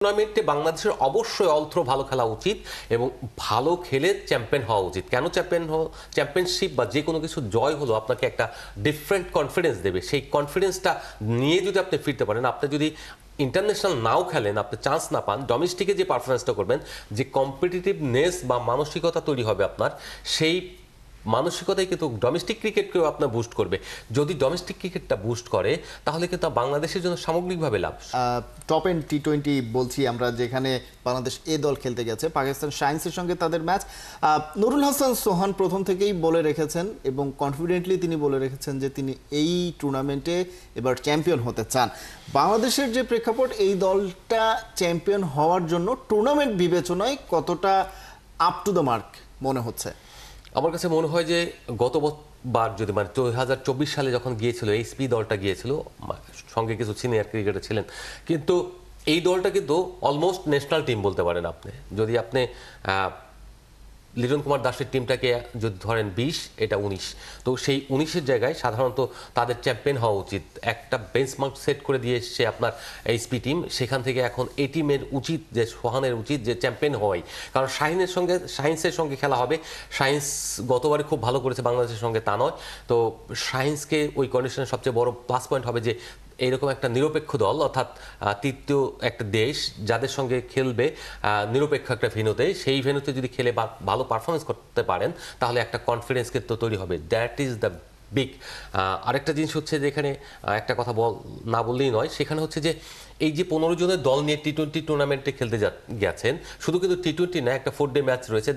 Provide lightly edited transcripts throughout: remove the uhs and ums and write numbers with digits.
টুর্নামেন্টে বাংলাদেশের অবশ্যই অল্থ্রো ভালো খেলা উচিত এবং ভালো খেলে চ্যাম্পিয়ন হওয়া উচিত। কেন চ্যাম্পিয়নশিপ বা যে কোনো কিছু জয় হলো আপনাকে একটা ডিফারেন্ট কনফিডেন্স দেবে। সেই কনফিডেন্সটা নিয়ে যদি আপনি ফিরতে পারেন, আপনি যদি ইন্টারন্যাশনাল নাও খেলেন, আপনি চান্স না পান, ডোমেস্টিকে যে পারফরমেন্সটা করবেন, যে কম্পিটিটিভনেস বা মানসিকতা তৈরি হবে আপনার, সেই মানসিকতাই কিন্তু ডোমেস্টিক ক্রিকেটকেও আপনার বুস্ট করবে। যদি ডোমেস্টিক ক্রিকেটটা বুস্ট করে তাহলে কিন্তু বাংলাদেশের জন্য সামগ্রিকভাবে লাভ। টপ এন্ড টি-20 বলছি আমরা, যেখানে বাংলাদেশ এ দল খেলতে গেছে পাকিস্তান শাইন্সের সঙ্গে তাদের ম্যাচ। নুরুল হাসান সোহান প্রথম থেকেই বলে রেখেছেন এবং কনফিডেন্টলি তিনি বলে রেখেছেন যে তিনি এই টুর্নামেন্টে এবার চ্যাম্পিয়ন হতে চান। বাংলাদেশের যে প্রেক্ষাপট, এই দলটা চ্যাম্পিয়ন হওয়ার জন্য টুর্নামেন্ট বিবেচনায় কতটা আপ টু দ্য মার্ক মনে হচ্ছে? আমার কাছে মনে হয় যে গতবার যদি 2024 সালে যখন গিয়েছিল এইচপি দলটা গিয়েছিল, সঙ্গে কিছু সিনিয়র ক্রিকেটার ছিলেন, কিন্তু এই দলটা কিন্তু অলমোস্ট ন্যাশনাল টিম বলতে পারেন আপনি। যদি আপনি লিটন কুমার দাসের টিমটাকে যদি ধরেন 20, এটা 19, তো সেই 19-এর জায়গায় সাধারণত তাদের চ্যাম্পিয়ন হওয়া উচিত। একটা বেঞ্চমার্ক সেট করে দিয়ে এসছে আপনার এইচপি টিম, সেখান থেকে এখন এই টিমের উচিত, যে সোহানের উচিত যে চ্যাম্পিয়ন হওয়াই। কারণ শাহিন্সের সঙ্গে খেলা হবে। শাহিন্স গতবারে খুব ভালো করেছে বাংলাদেশের সঙ্গে, তা নয়। তো শাহিন্সকে ওই কন্ডিশনের সবচেয়ে বড় প্লাস পয়েন্ট হবে যে এইরকম একটা নিরপেক্ষ দল, অর্থাৎ তৃতীয় একটা দেশ যাদের সঙ্গে খেলবে নিরপেক্ষ একটা ভেন্যুতে, সেই ভেন্যুতে যদি খেলে বা ভালো পারফরমেন্স করতে পারেন তাহলে একটা কনফিডেন্স কিন্তু তৈরি হবে। That is the big. আরেকটা জিনিস হচ্ছে যে এখানে একটা কথা না বললেই নয়, সেখানে হচ্ছে যে এই যে 15 জনের দল নিয়ে টি-20 টুর্নামেন্টে খেলতে গেছেন, শুধু কিন্তু টি-20 না, একটা 4 ডে ম্যাচ রয়েছে,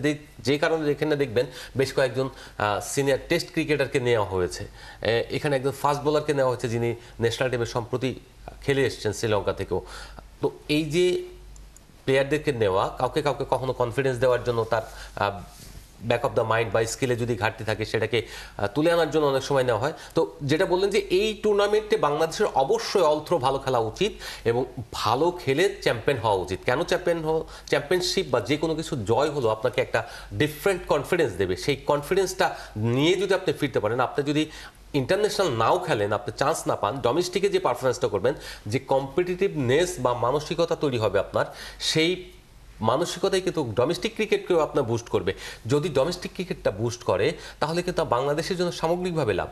যে কারণে এখানে দেখবেন বেশ কয়েকজন সিনিয়র টেস্ট ক্রিকেটারকে নেওয়া হয়েছে। এখানে একজন ফাস্ট বোলারকে নেওয়া হয়েছে যিনি ন্যাশনাল টিমে সম্প্রতি খেলে এসেছেন শ্রীলঙ্কা থেকেও। তো এই যে প্লেয়ারদেরকে নেওয়া, কাউকে কখনো কনফিডেন্স দেওয়ার জন্য, তার ব্যাক অফ দ্য মাইন্ড বা স্কিলে যদি ঘাটতি থাকে সেটাকে তুলে আনার জন্য অনেক সময় নেওয়া হয়। তো যেটা বললেন যে এই টুর্নামেন্টে বাংলাদেশের অবশ্যই অল্থ্রো ভালো খেলা উচিত এবং ভালো খেলে চ্যাম্পিয়ন হওয়া উচিত। কেন চ্যাম্পিয়নশিপ বা যে কোনো কিছু জয় হলো আপনাকে একটা ডিফারেন্ট কনফিডেন্স দেবে। সেই কনফিডেন্সটা নিয়ে যদি আপনি ফিরতে পারেন, আপনি যদি ইন্টারন্যাশনাল নাও খেলেন, আপনি চান্স না পান, ডোমেস্টিকে যে পারফরমেন্সটা করবেন, যে কম্পিটিটিভনেস বা মানসিকতা তৈরি হবে আপনার, সেই মানসিকতাই কিন্তু ডোমেস্টিক ক্রিকেটকেও আপনার বুস্ট করবে। যদি ডোমেস্টিক ক্রিকেটটা বুস্ট করে তাহলে কিন্তু বাংলাদেশের জন্য সামগ্রিকভাবে লাভ।